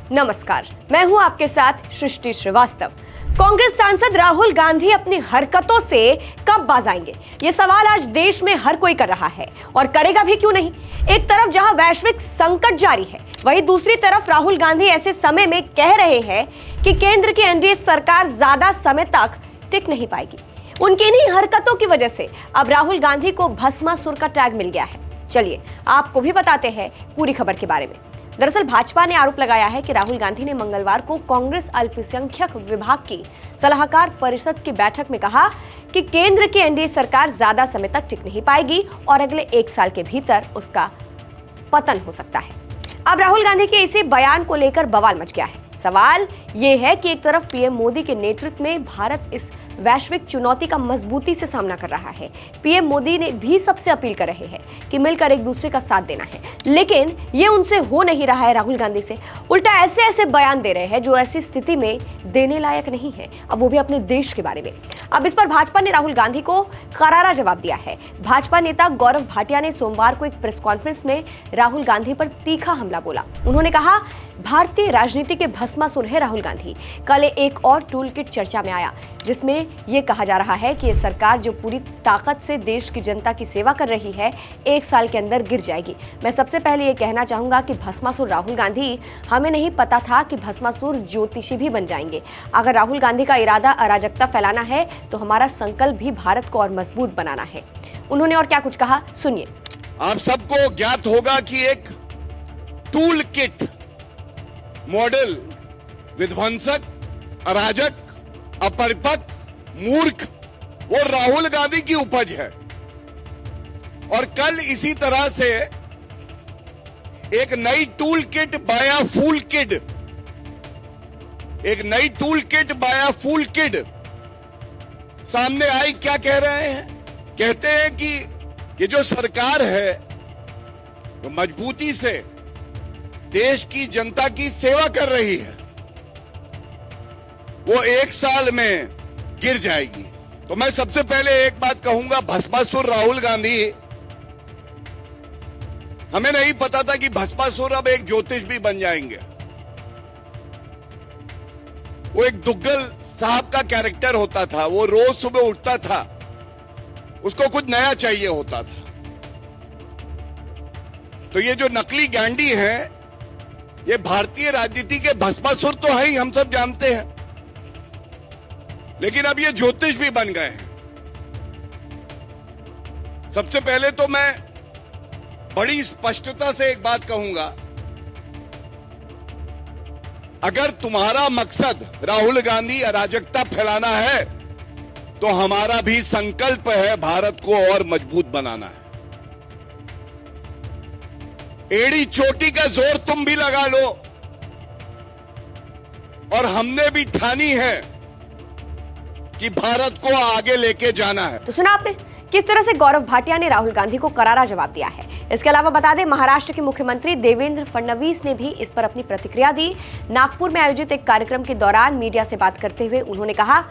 नमस्कार, मैं हूं आपके साथ सृष्टि श्रीवास्तव। कांग्रेस सांसद राहुल गांधी अपनी हरकतों से कब बाज आएंगे, ये सवाल आज देश में हर कोई कर रहा है और करेगा भी क्यों नहीं। एक तरफ जहां वैश्विक संकट जारी है, वहीं दूसरी तरफ राहुल गांधी ऐसे समय में कह रहे हैं कि केंद्र की एनडीए सरकार ज्यादा समय तक टिक नहीं पाएगी। उनकी इन्हीं हरकतों की वजह से अब राहुल गांधी को भस्मासुर का टैग मिल गया है। चलिए आपको भी बताते हैं पूरी खबर के बारे में। दरअसल भाजपा ने आरोप लगाया है कि राहुल गांधी ने मंगलवार को कांग्रेस अल्पसंख्यक विभाग की सलाहकार परिषद की बैठक में कहा कि केंद्र की एनडीए सरकार ज्यादा समय तक टिक नहीं पाएगी और अगले 1 साल के भीतर उसका पतन हो सकता है। अब राहुल गांधी के इसी बयान को लेकर बवाल मच गया है। सवाल ये है कि एक तरफ पीएम मोदी के नेतृत्व में भारत इस वैश्विक चुनौती का मजबूती से सामना कर रहा है। पीएम मोदी ने भी सबसे अपील कर रहे हैं कि मिलकर एक दूसरे का साथ देना है, लेकिन ये उनसे हो नहीं रहा है। राहुल गांधी से उल्टा ऐसे ऐसे बयान दे रहे हैं जो ऐसी स्थिति में देने लायक नहीं है, अब वो भी अपने देश के बारे में। अब इस पर भाजपा ने राहुल गांधी को करारा जवाब दिया है। भाजपा नेता गौरव भाटिया ने सोमवार को एक प्रेस कॉन्फ्रेंस में राहुल गांधी पर तीखा हमला बोला। उन्होंने कहा, भारतीय राजनीति के भस्मासुर है राहुल गांधी। कल एक और टूल किट चर्चा में आया जिसमें यह कहा जा रहा है कि ये सरकार जो पूरी ताकत से देश की जनता की सेवा कर रही है, 1 साल के अंदर गिर जाएगी। मैं सबसे पहले ये कहना चाहूंगा कि भस्मासुर राहुल गांधी, हमें नहीं पता था कि भस्मासुर ज्योतिषी भी बन जाएंगे। अगर राहुल गांधी का इरादा अराजकता फैलाना है तो हमारा संकल्प भी भारत को और मजबूत बनाना है। उन्होंने और क्या कुछ कहा, सुनिए। आप सबको ज्ञात होगा कि एक टूल किट मॉडल विध्वंसक, अराजक, अपरिपक्व, मूर्ख वो राहुल गांधी की उपज है। और कल इसी तरह से एक नई टूल किट बाया फूल किड, एक नई टूल किट बाया फूल किड सामने आई। क्या कह रहे हैं? कहते हैं कि ये जो सरकार है वो मजबूती से देश की जनता की सेवा कर रही है, वो 1 साल में गिर जाएगी। तो मैं सबसे पहले एक बात कहूंगा, भस्मासुर राहुल गांधी, हमें नहीं पता था कि भस्मासुर अब एक ज्योतिष भी बन जाएंगे। वो एक दुग्गल साहब का कैरेक्टर होता था, वो रोज सुबह उठता था, उसको कुछ नया चाहिए होता था। तो ये जो नकली गांडी है, ये भारतीय राजनीति के भस्मासुर तो है ही, हम सब जानते हैं, लेकिन अब ये ज्योतिष भी बन गए हैं। सबसे पहले तो मैं बड़ी स्पष्टता से एक बात कहूंगा, अगर तुम्हारा मकसद राहुल गांधी अराजकता फैलाना है तो हमारा भी संकल्प है भारत को और मजबूत बनाना है। एड़ी चोटी का जोर तुम भी लगा लो, और हमने भी ठानी है कि भारत को आगे लेके जाना है। तो सुना आपने किस तरह से गौरव भाटिया ने राहुल गांधी को करारा जवाब दिया है। इसके अलावा बता दें, महाराष्ट्र के मुख्यमंत्री देवेंद्र फडणवीस ने भी इस पर अपनी प्रतिक्रिया दी। नागपुर में आयोजित एक कार्यक्रम के दौरान मीडिया से बात करते हुए उन्होंने कहा,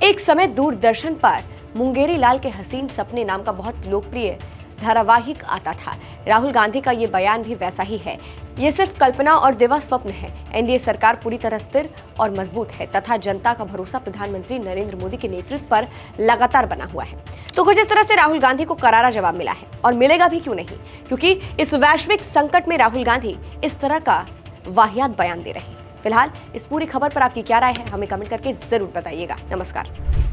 एक समय दूरदर्शन पर मुंगेरी लाल के हसीन सपने नाम का बहुत लोकप्रिय धारावाहिक आता था। राहुल गांधी का ये बयान भी वैसा ही है। ये सिर्फ कल्पना और दिवा स्वप्न है। एनडीए सरकार पूरी तरह स्थिर और मजबूत है तथा जनता का भरोसा प्रधानमंत्री नरेंद्र मोदी के नेतृत्व पर लगातार बना हुआ है। तो कुछ इस तरह से राहुल गांधी को करारा जवाब मिला है, और मिलेगा भी क्यों नहीं, क्योंकि इस वैश्विक संकट में राहुल गांधी इस तरह का वाहियात बयान दे रहे हैं। फिलहाल इस पूरी खबर पर आपकी क्या राय है, हमें कमेंट करके जरूर बताइएगा। नमस्कार।